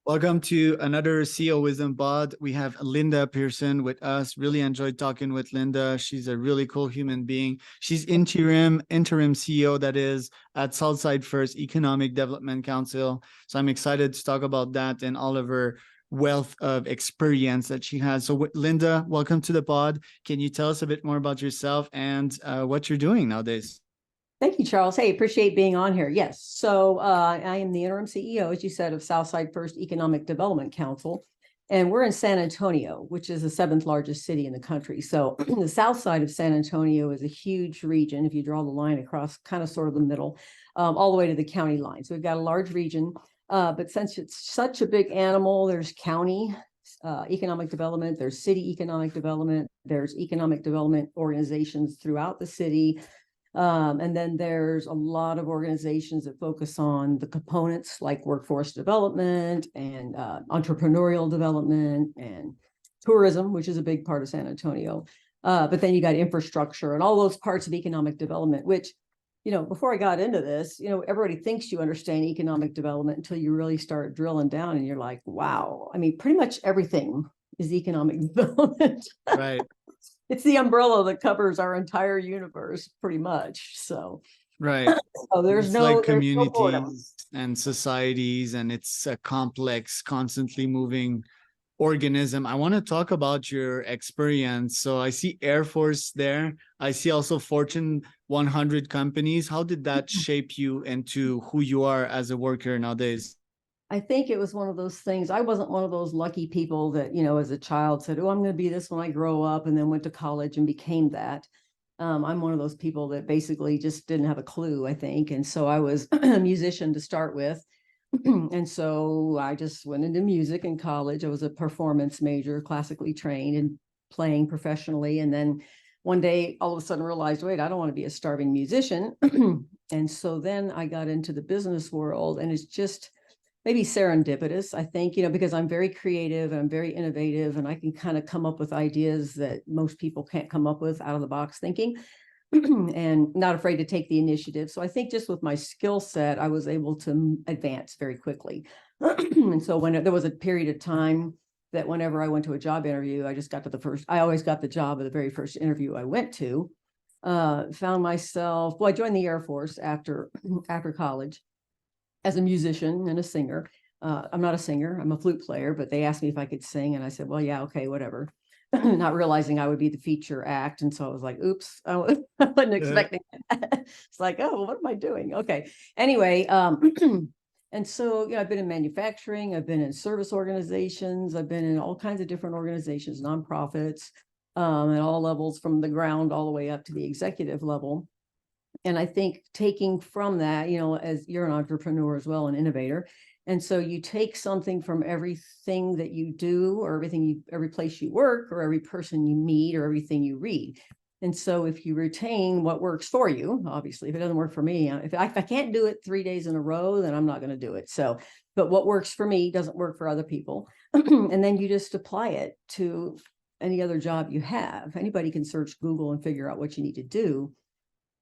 Welcome to another CEO Wisdom Pod. We have Linda Pearson with us. Really enjoyed talking with Linda. She's a really cool human being. She's interim CEO, that is, at Southside First Economic Development Council. So I'm excited to talk about that and all of her wealth of experience that she has. So Linda, welcome to the pod. Can you tell us a bit more about yourself and what you're doing nowadays? Thank you, Charles. Hey, appreciate being on here. Yes. So I am the interim CEO, as you said, of Southside First Economic Development Council. And we're in San Antonio, which is the seventh largest city in the country. So the south side of San Antonio is a huge region. If you draw the line across kind of sort of the middle, all the way to the county line. So we've got a large region. But since it's such a big animal, there's county economic development, there's city economic development, there's economic development organizations throughout the city. And then there's a lot of organizations that focus on the components like workforce development and entrepreneurial development and tourism, which is a big part of San Antonio. But then you got infrastructure and all those parts of economic development, which, before I got into this, everybody thinks you understand economic development until you really start drilling down and you're like, wow, I mean, pretty much everything is economic development. Right. It's the umbrella that covers our entire universe, pretty much. So, right. So there's no like communities and societies, and it's a complex, constantly moving organism. I want to talk about your experience. So I see Air Force there. I see also Fortune 100 companies. How did that shape you into who you are as a worker nowadays? I think it was one of those things. I wasn't one of those lucky people that, as a child said, oh, I'm going to be this when I grow up, and then went to college and became that. I'm one of those people that basically just didn't have a clue, I think. And so I was a musician to start with. And so I just went into music in college. I was a performance major, classically trained and playing professionally. And then one day, all of a sudden realized, wait, I don't want to be a starving musician. And so then I got into the business world, and it's just maybe serendipitous, I think, because I'm very creative and I'm very innovative, and I can kind of come up with ideas that most people can't come up with out of the box thinking, and not afraid to take the initiative. So I think just with my skill set, I was able to advance very quickly. And so when there was a period of time that whenever I went to a job interview, I always got the job of the very first interview I went to. Found myself, I joined the Air Force after college, as a musician and a singer. I'm not a singer, I'm a flute player, but they asked me if I could sing, and I said, well, yeah, okay, whatever. Not realizing I would be the feature act. And so I was like, oops, I wasn't expecting that. It's like, oh, what am I doing? Okay. Anyway, and so, I've been in manufacturing, I've been in service organizations, I've been in all kinds of different organizations, nonprofits, at all levels, from the ground all the way up to the executive level. And I think taking from that, as you're an entrepreneur as well, an innovator. And so you take something from everything that you do, or every place you work, or every person you meet, or everything you read. And so if you retain what works for you, obviously, if it doesn't work for me, if I can't do it 3 days in a row, then I'm not going to do it. So, but what works for me doesn't work for other people. And then you just apply it to any other job you have. Anybody can search Google and figure out what you need to do.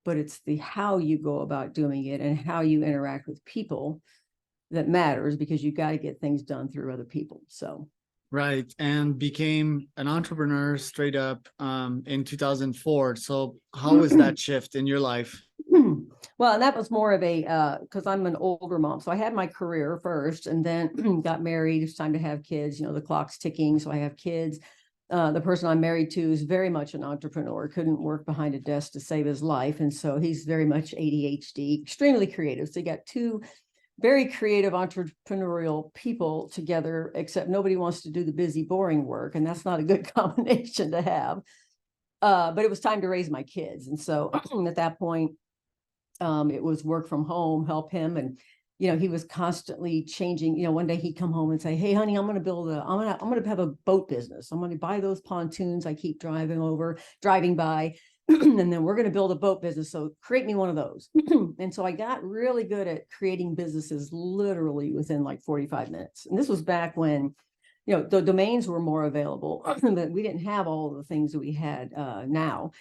But it's the how you go about doing it and how you interact with people that matters, because you got to get things done through other people. So, right, and became an entrepreneur straight up in 2004. So how was that shift in your life? Well, and that was more of a, because I'm an older mom. So I had my career first, and then got married. It's time to have kids. The clock's ticking. So I have kids. The person I'm married to is very much an entrepreneur, couldn't work behind a desk to save his life. And so he's very much ADHD, extremely creative. So you got two very creative entrepreneurial people together, except nobody wants to do the busy, boring work. And that's not a good combination to have. But it was time to raise my kids. And so at that point, it was work from home, help him. And he was constantly changing. One day he'd come home and say, hey, honey, I'm going to have a boat business. I'm going to buy those pontoons I keep driving by, and then we're going to build a boat business. So create me one of those. And so I got really good at creating businesses literally within like 45 minutes. And this was back when, the domains were more available, but we didn't have all of the things that we had now.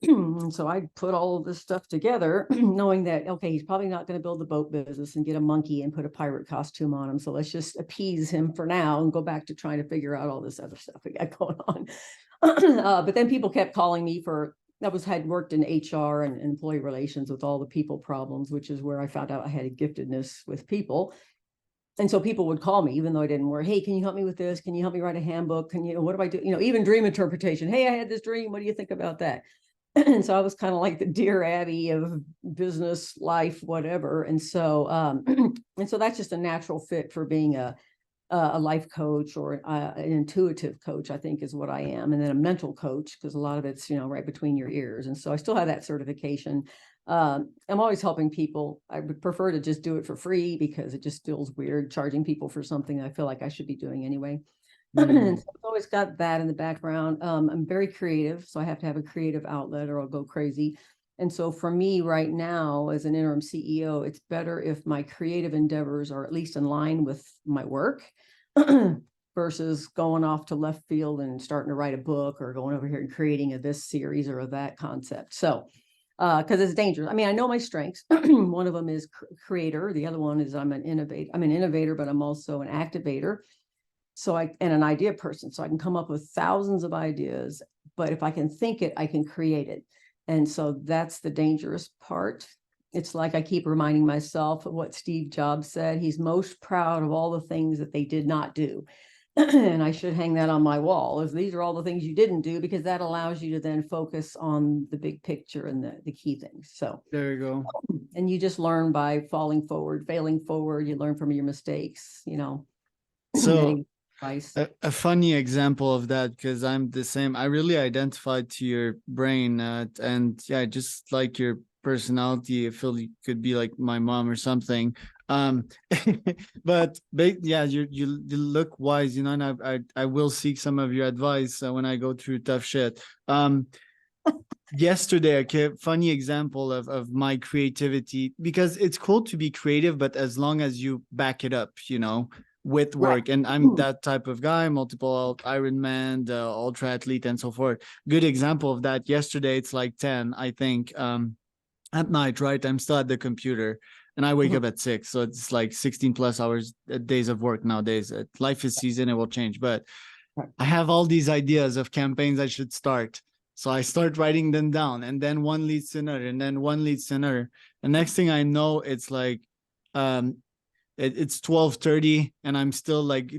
And so I put all of this stuff together, knowing that, okay, he's probably not going to build the boat business and get a monkey and put a pirate costume on him. So let's just appease him for now and go back to trying to figure out all this other stuff we got going on. But then people kept calling me for, had worked in HR and employee relations with all the people problems, which is where I found out I had a giftedness with people. And so people would call me, even though I didn't work. Hey, can you help me with this? Can you help me write a handbook? Can you, what do I do? Even dream interpretation. Hey, I had this dream. What do you think about that? And so I was kind of like the Dear Abby of business, life, whatever. And so, and so that's just a natural fit for being a life coach or an intuitive coach, I think is what I am. And then a mental coach, because a lot of it's, right between your ears. And so I still have that certification. I'm always helping people. I would prefer to just do it for free because it just feels weird charging people for something I feel like I should be doing anyway. And so I've always got that in the background. I'm very creative, so I have to have a creative outlet or I'll go crazy. And so for me right now, as an interim CEO, it's better if my creative endeavors are at least in line with my work versus going off to left field and starting to write a book or going over here and creating this series or that concept. So because it's dangerous. I mean, I know my strengths. One of them is creator. The other one is I'm an innovator, but I'm also an activator. So and an idea person. So I can come up with thousands of ideas, but if I can think it, I can create it. And so that's the dangerous part. It's like I keep reminding myself of what Steve Jobs said. He's most proud of all the things that they did not do. And I should hang that on my wall, as these are all the things you didn't do, because that allows you to then focus on the big picture and the key things. So there you go. And you just learn by falling forward, failing forward. You learn from your mistakes, So a funny example of that, because I'm the same. I really identified to your brain, and yeah, just like your personality, I feel you could be like my mom or something. But yeah, you look wise, and I will seek some of your advice when I go through tough shit. Yesterday, a funny example of my creativity, because it's cool to be creative, but as long as you back it up, with work. And I'm that type of guy, multiple Ironman, ultra athlete, and so forth. Good example of that. Yesterday, it's like 10, I think, at night, right? I'm still at the computer and I wake up at 6. So it's like 16 plus hours, days of work nowadays. Life is season, it will change. But I have all these ideas of campaigns I should start. So I start writing them down, and then one leads to another, and then one leads to another. The next thing I know, it's like, it's 12:30 and I'm still like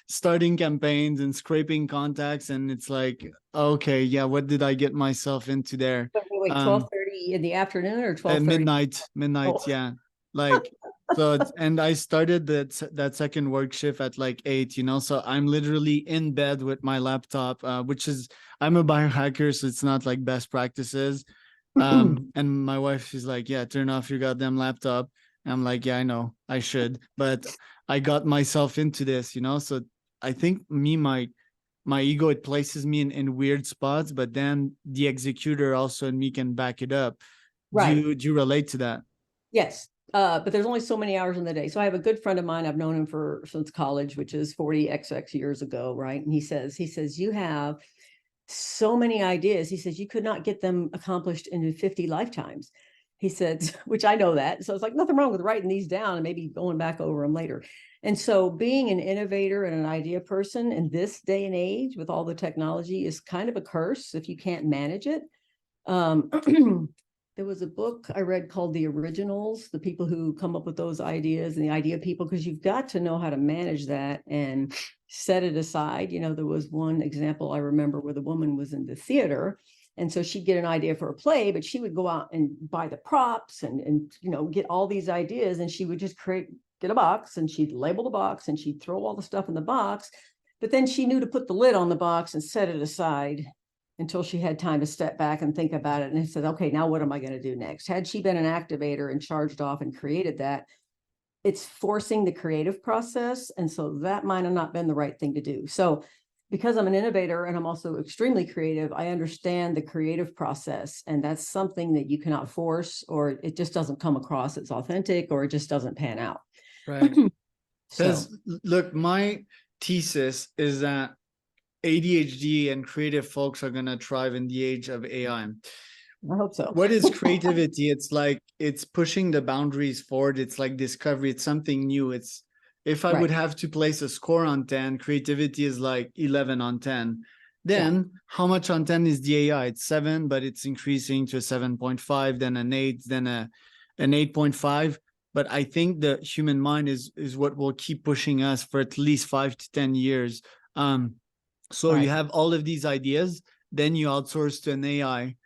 starting campaigns and scraping contacts, and it's like, okay, yeah, what did I get myself into there? Wait, 12:30 in the afternoon or 12:30? Midnight, Oh. yeah. Like, so and I started that second work shift at like 8, so I'm literally in bed with my laptop, which is, I'm a biohacker, so it's not like best practices. And my wife, she's like, yeah, turn off your goddamn laptop. I'm like, yeah, I know I should, but I got myself into this, so I think my ego, it places me in weird spots, but then the executor also in me can back it up. Right. Do you relate to that? Yes. But there's only so many hours in the day. So I have a good friend of mine. I've known him since college, which is 40xx years ago. Right. And he says, you have so many ideas. He says, you could not get them accomplished in 50 lifetimes. He said, which I know that. So it's like nothing wrong with writing these down and maybe going back over them later. And so being an innovator and an idea person in this day and age with all the technology is kind of a curse if you can't manage it. There was a book I read called The Originals, the people who come up with those ideas and the idea people, because you've got to know how to manage that and set it aside. There was one example I remember where the woman was in the theater. And so she'd get an idea for a play, but she would go out and buy the props and get all these ideas. And she would just get a box and she'd label the box and she'd throw all the stuff in the box. But then she knew to put the lid on the box and set it aside until she had time to step back and think about it. And said, okay, now what am I going to do next? Had she been an activator and charged off and created that, it's forcing the creative process. And so that might have not been the right thing to do. So because I'm an innovator and I'm also extremely creative, I understand the creative process. And that's something that you cannot force, or it just doesn't come across as authentic, or it just doesn't pan out. Right. Because look, my thesis is that ADHD and creative folks are gonna thrive in the age of AI. I hope so. What is creativity? It's like it's pushing the boundaries forward. It's like discovery. It's something new. It's if I would Right. have to place a score on 10, creativity is like 11 on 10. Yeah. Then how much on 10 is the AI? It's 7, but it's increasing to a 7.5, then an 8, then an 8.5. But I think the human mind is what will keep pushing us for at least 5 to 10 years. So you Right. have all of these ideas, then you outsource to an AI,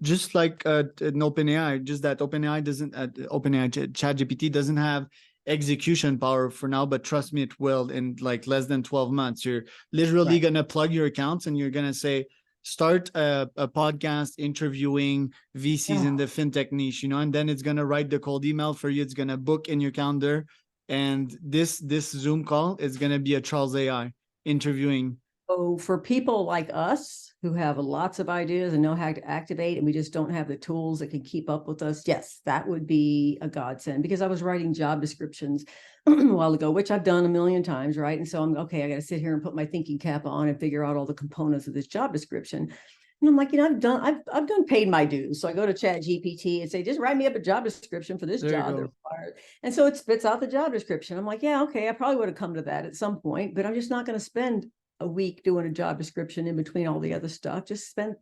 just like an OpenAI. Just that OpenAI doesn't, OpenAI ChatGPT doesn't have execution power for now, but trust me, it will in like less than 12 months. You're literally Right. gonna plug your accounts and you're gonna say, start a podcast interviewing VCs in the Oh, fintech niche, and then it's gonna write the cold email for you. It's gonna book in your calendar, and this Zoom call is gonna be a Charles AI interviewing. so for people like us who have lots of ideas and know how to activate, and we just don't have the tools that can keep up with us, yes, that would be a godsend. Because I was writing job descriptions a while ago, which I've done a million times, right? And so I'm okay. I got to sit here and put my thinking cap on and figure out all the components of this job description. And I'm like, I've done paid my dues. So I go to Chat GPT and say, just write me up a job description for this There you job that go. required. And so it spits out the job description. I'm like, yeah, okay, I probably would have come to that at some point, but I'm just not going to spend a week doing a job description in between all the other stuff. Just spend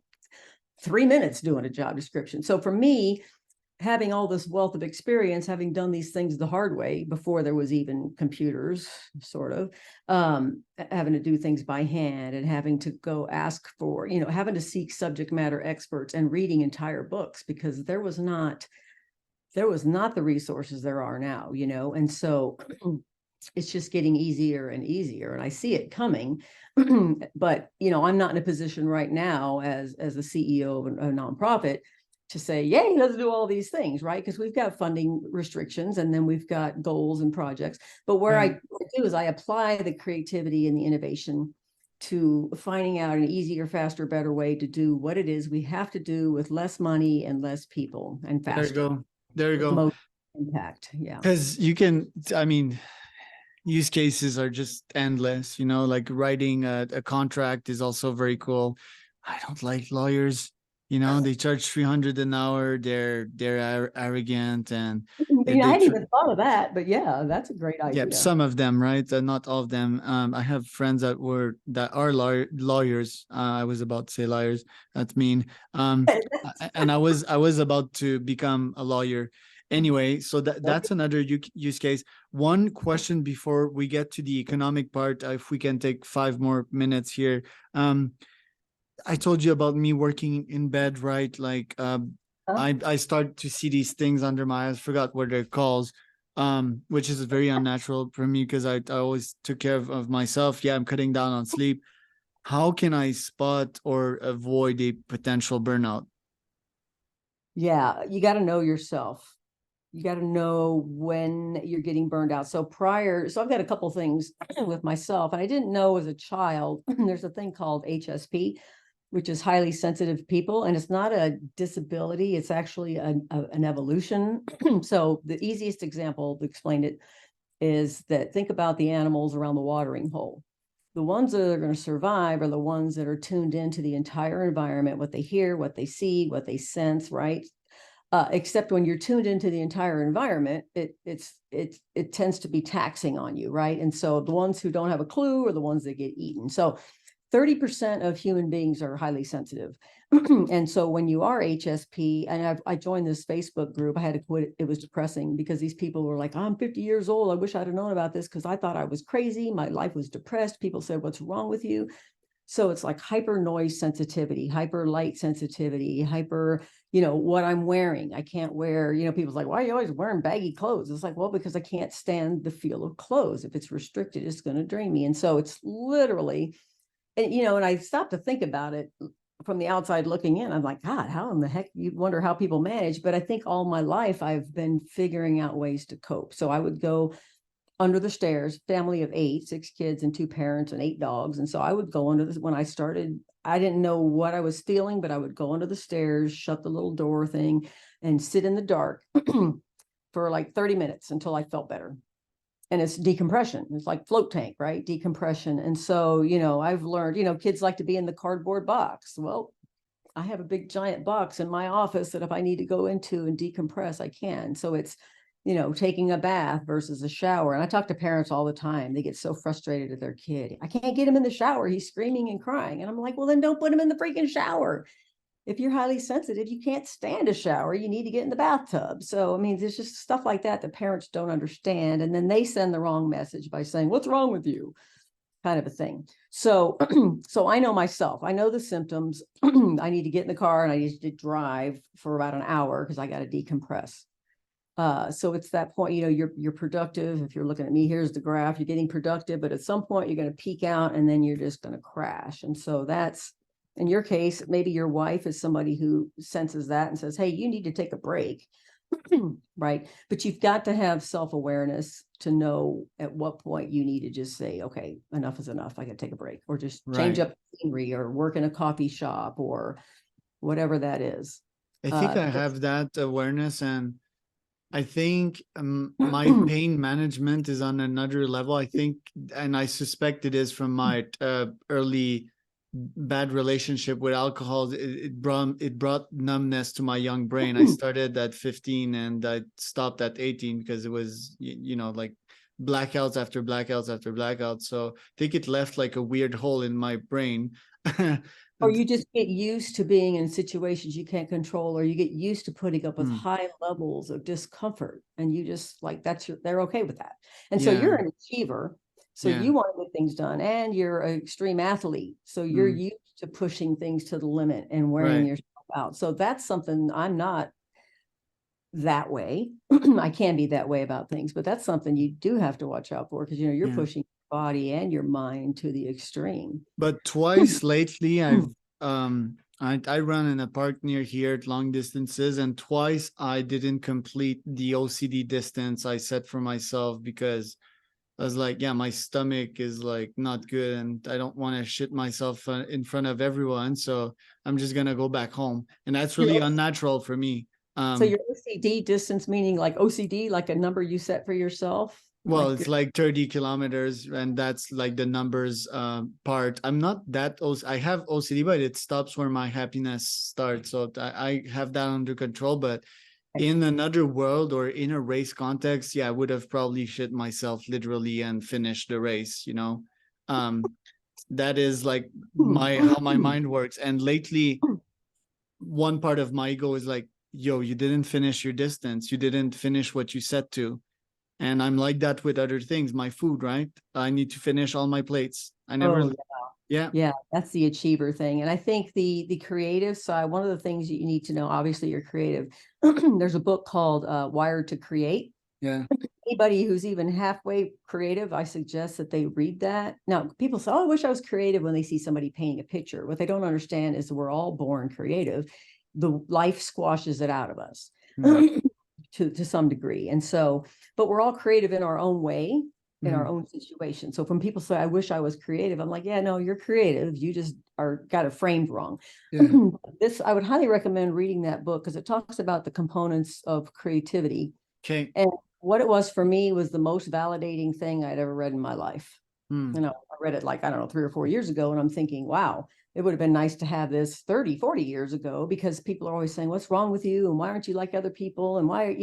3 minutes doing a job description. So for me, having all this wealth of experience, having done these things the hard way before there was even computers, sort of, having to do things by hand and having to go ask for, having to seek subject matter experts and reading entire books, because there was not the resources there are now, and so it's just getting easier and easier, and I see it coming. But I'm not in a position right now as the CEO of a nonprofit to say, yay, let's do all these things, right? Because we've got funding restrictions, and then we've got goals and projects. But where I do is I apply the creativity and the innovation to finding out an easier, faster, better way to do what it is we have to do with less money and less people and There you faster go. There you with go. most impact. Yeah. Because you can, I mean, use cases are just endless, like writing a contract is also very cool. I don't like lawyers, they charge 300 an hour. They're arrogant, and I they hadn't even thought of that, but yeah, that's a great yeah, idea. some of them, right? Not all of them. I have friends that are lawyers. I was about to say liars. That's mean. And I was about to become a lawyer. Anyway, so that's another use case. One question before we get to the economic part, if we can take 5 more minutes here. I told you about me working in bed, right? Like, I start to see these things under my eyes. Forgot what they're called, which is very unnatural for me because I always took care of myself. Yeah, I'm cutting down on sleep. How can I spot or avoid a potential burnout? Yeah, you got to know yourself. You got to know when you're getting burned out. So I've got a couple things with myself, and I didn't know as a child. There's a thing called HSP, which is highly sensitive people, and it's not a disability. It's actually an evolution. So the easiest example to explain it is that think about the animals around the watering hole. The ones that are going to survive are the ones that are tuned into the entire environment, what they hear, what they see, what they sense, right? Except when you're tuned into the entire environment, it tends to be taxing on you, right? And so the ones who don't have a clue are the ones that get eaten. So 30% of human beings are highly sensitive. And so when you are HSP, and I joined this Facebook group, I had to quit. It was depressing because these people were like, I'm 50 years old. I wish I'd have known about this because I thought I was crazy. My life was depressed. People said, what's wrong with you? So it's like hyper noise sensitivity, hyper light sensitivity, hyper, what I'm wearing. I can't wear, people's like, why are you always wearing baggy clothes? It's like, well, because I can't stand the feel of clothes. If it's restricted, it's going to drain me. And so it's literally, and I stopped to think about it from the outside looking in. I'm like, God, how in the heck, you wonder how people manage. But I think all my life I've been figuring out ways to cope. So I would go under the stairs, family of 8, 6 kids and 2 parents and 8 dogs. And so I would go under this when I started. I didn't know what I was feeling, but I would go under the stairs, shut the little door thing, and sit in the dark for like 30 minutes until I felt better. and it's decompression. It's like float tank, right? Decompression. And so, I've learned, kids like to be in the cardboard box. Well, I have a big giant box in my office that if I need to go into and decompress, I can. So it's, taking a bath versus a shower. And I talk to parents all the time. They get so frustrated at their kid. I can't get him in the shower. He's screaming and crying. And I'm like, well, then don't put him in the freaking shower. If you're highly sensitive, you can't stand a shower. You need to get in the bathtub. So, I mean, there's just stuff like that that parents don't understand. And then they send the wrong message by saying, what's wrong with you? Kind of a thing. So, so I know myself, I know the symptoms. I need to get in the car and I need to drive for about an hour because I got to decompress. So it's that point, you're productive. If you're looking at me, here's the graph, you're getting productive, but at some point you're going to peak out and then you're just going to crash. And so that's, in your case, maybe your wife is somebody who senses that and says, hey, you need to take a break. Right. But you've got to have self-awareness to know at what point you need to just say, okay, enough is enough. I got to take a break, or just change up scenery, or work in a coffee shop, or whatever that is. I think I have that awareness, and I think my pain management is on another level. I think, and I suspect it is from my early bad relationship with alcohol. It brought numbness to my young brain. I started at 15 and I stopped at 18 because it was, like blackouts after blackouts after blackouts. So I think it left like a weird hole in my brain. Or you just get used to being in situations you can't control, or you get used to putting up with high levels of discomfort, and you just like, they're okay with that. And so you're an achiever. So you want to get things done, and you're an extreme athlete. So you're used to pushing things to the limit and wearing yourself out. So that's something I'm not that way. I can be that way about things, but that's something you do have to watch out for, because, you're pushing your body and your mind to the extreme. But twice lately, I run in a park near here at long distances, and twice I didn't complete the OCD distance I set for myself because I was like, yeah, my stomach is like not good and I don't want to shit myself in front of everyone. So I'm just going to go back home. And that's really unnatural for me. So your OCD distance, meaning like OCD, like a number you set for yourself? Well, it's like 30 kilometers, and that's like the numbers part. I'm not that I have OCD, but it stops where my happiness starts. So I have that under control, but in another world or in a race context, I would have probably shit myself literally and finished the race, that is like how my mind works. And lately, one part of my ego is like, yo, you didn't finish your distance. You didn't finish what you set to. And I'm like that with other things, my food, right? I need to finish all my plates. I never, Yeah, that's the achiever thing. And I think the creative side, one of the things you need to know, obviously you're creative. There's a book called Wired to Create. Yeah. Anybody who's even halfway creative, I suggest that they read that. Now, people say, oh, I wish I was creative, when they see somebody painting a picture. What they don't understand is that we're all born creative. The life squashes it out of us to some degree. And so, but we're all creative in our own way, in our own situation. So when people say, I wish I was creative, I'm like, yeah, no, you're creative. You just got it framed wrong. I would highly recommend reading that book, because it talks about the components of creativity. Okay. And what it was for me was the most validating thing I'd ever read in my life. I read it like, I don't know, 3 or 4 years ago. And I'm thinking, wow, it would have been nice to have this 30, 40 years ago, because people are always saying, what's wrong with you? And why aren't you like other people? And why,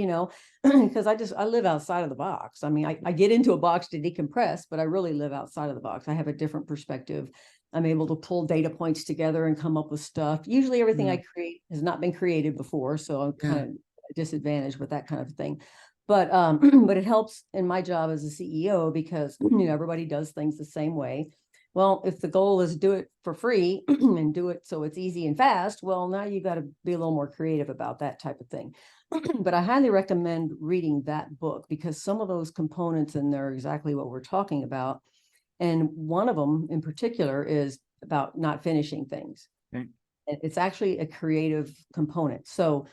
because I live outside of the box. I mean, I get into a box to decompress, but I really live outside of the box. I have a different perspective. I'm able to pull data points together and come up with stuff. Usually everything I create has not been created before. So I'm kind of disadvantaged with that kind of thing. But but it helps in my job as a CEO, because everybody does things the same way. Well, if the goal is do it for free and do it so it's easy and fast, well, now you got to be a little more creative about that type of thing. But I highly recommend reading that book, because some of those components in there are exactly what we're talking about. And one of them in particular is about not finishing things. It's actually a creative component. So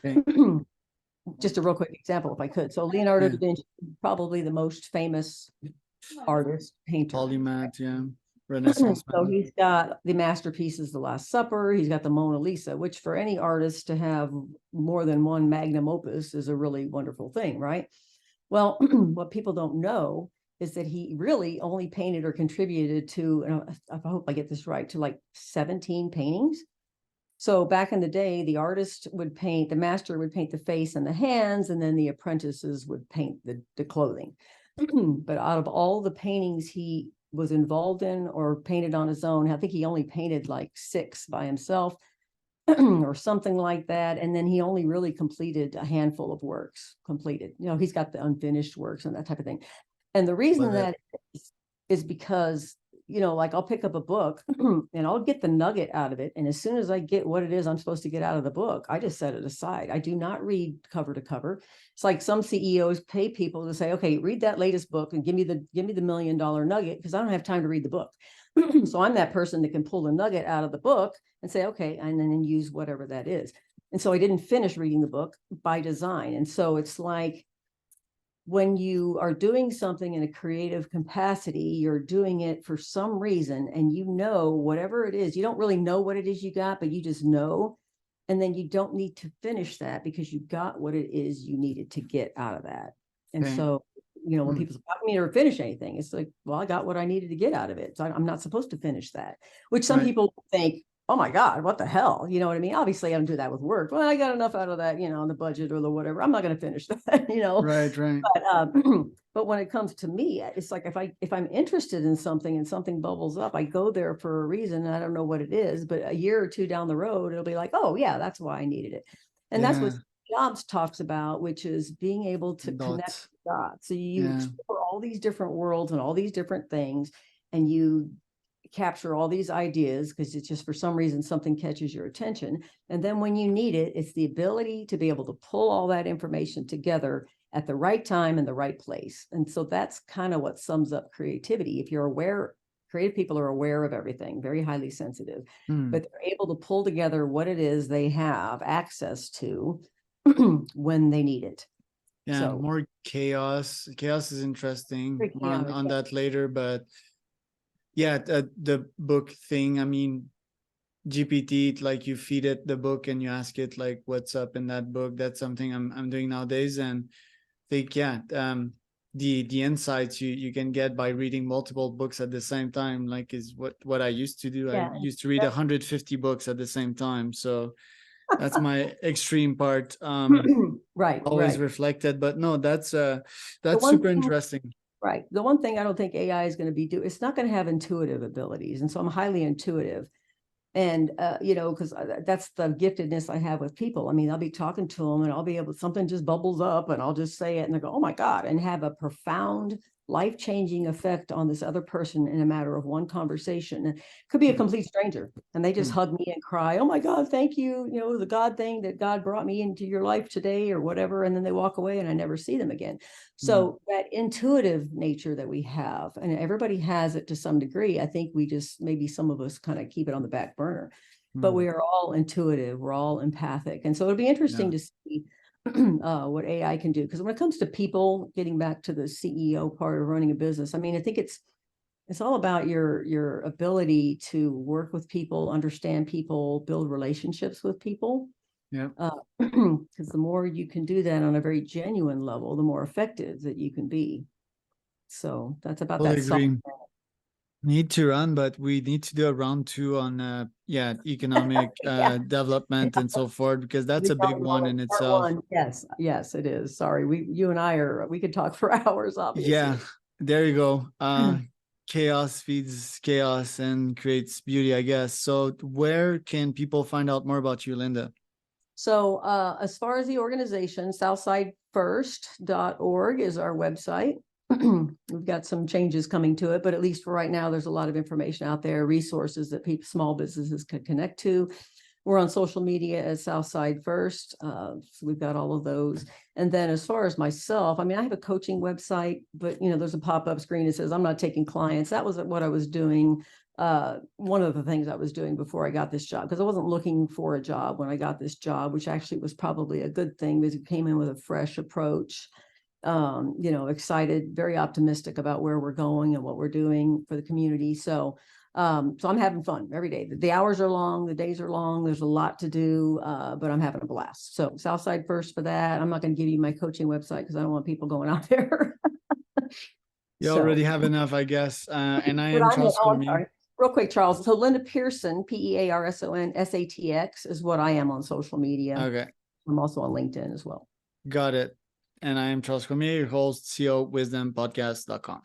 just a real quick example, if I could. So Leonardo da Vinci, probably the most famous artist, painter. Polymath, Renaissance. So he's got the masterpieces, The Last Supper. He's got the Mona Lisa, which for any artist to have more than one magnum opus is a really wonderful thing, right? Well, what people don't know is that he really only painted or contributed to, and I hope I get this right, to like 17 paintings. So back in the day, the artist would paint, the master would paint the face and the hands, and then the apprentices would paint the clothing. But out of all the paintings he was involved in or painted on his own, I think he only painted like 6 by himself or something like that. And then he only really completed a handful of works completed. He's got the unfinished works and that type of thing. And the reason that is because, like I'll pick up a book and I'll get the nugget out of it. And as soon as I get what it is I'm supposed to get out of the book, I just set it aside. I do not read cover to cover. It's like some CEOs pay people to say, okay, read that latest book and give me the $1 million nugget, because I don't have time to read the book. So I'm that person that can pull the nugget out of the book and say, okay, and then use whatever that is. And so I didn't finish reading the book by design. And so it's like, when you are doing something in a creative capacity, you're doing it for some reason, and whatever it is, you don't really know what it is you got, but you just know. And then you don't need to finish that because you got what it is you needed to get out of that. And so, when people say, I don't need to finish anything, it's like, well, I got what I needed to get out of it. So I'm not supposed to finish that, which some people think, oh my God, what the hell? You know what I mean? Obviously I don't do that with work. Well, I got enough out of that, on the budget or the whatever. I'm not going to finish that, Right. But when it comes to me, it's like, if I'm interested in something and something bubbles up, I go there for a reason. And I don't know what it is, but a year or two down the road, it'll be like, oh yeah, that's why I needed it. And that's what Jobs talks about, which is being able to connect the dots. So you explore all these different worlds and all these different things, and you capture all these ideas because it's just for some reason something catches your attention. And then when you need it, it's the ability to be able to pull all that information together at the right time and the right place. And so that's kind of what sums up creativity. If you're aware, creative people are aware of everything, very highly sensitive, but they're able to pull together what it is they have access to when they need it. Yeah, so more chaos. Chaos is interesting. More on that later, but yeah, the book thing. I mean, GPT, like you feed it the book and you ask it like what's up in that book. That's something I'm doing nowadays, and I think the insights you can get by reading multiple books at the same time, like is what I used to do. I used to read 150 books at the same time, so that's my extreme part. Right, always reflected, but no, that's super interesting. Right. The one thing I don't think AI is going to it's not going to have intuitive abilities. And so I'm highly intuitive. And, because that's the giftedness I have with people. I mean, I'll be talking to them and I'll be able, something just bubbles up and I'll just say it and they go, oh my God, and have a profound life-changing effect on this other person in a matter of one conversation. It could be a complete stranger and they just hug me and cry, oh my God, thank you. The God thing that God brought me into your life today or whatever. And then they walk away and I never see them again. So that intuitive nature that we have, and everybody has it to some degree, I think we just, maybe some of us kind of keep it on the back burner, but we are all intuitive. We're all empathic. And so it'll be interesting to see what AI can do. Because when it comes to people, getting back to the CEO part of running a business, I mean, I think it's all about your ability to work with people, understand people, build relationships with people. Yeah. Because the more you can do that on a very genuine level, the more effective that you can be. So that's about that. Agree. Need to run, but we need to do a round 2 on economic development and so forth, because that's a big one in itself. Yes, it is. Sorry, you and I we could talk for hours, obviously. Yeah, there you go. Chaos feeds chaos and creates beauty, I guess. So where can people find out more about you, Linda? So as far as the organization, southsidefirst.org is our website. We've got some changes coming to it, but at least for right now, there's a lot of information out there, resources that small businesses can connect to. We're on social media as Southside First. So we've got all of those. And then as far as myself, I mean, I have a coaching website, but there's a pop-up screen that says I'm not taking clients. That was what I was doing. One of the things I was doing before I got this job, because I wasn't looking for a job when I got this job, which actually was probably a good thing because it came in with a fresh approach. Excited, very optimistic about where we're going and what we're doing for the community. So I'm having fun every day. The hours are long, the days are long. There's a lot to do, but I'm having a blast. So Southside First for that. I'm not going to give you my coaching website because I don't want people going out there. You So- already have enough, I guess. And I But am I'm Charles I'm Cormier. sorry. Real quick, Charles. So Linda Pearson, Pearson SATX is what I am on social media. Okay, I'm also on LinkedIn as well. got it. And I am Charles Cormier, your host, CEOwisdompodcast.com.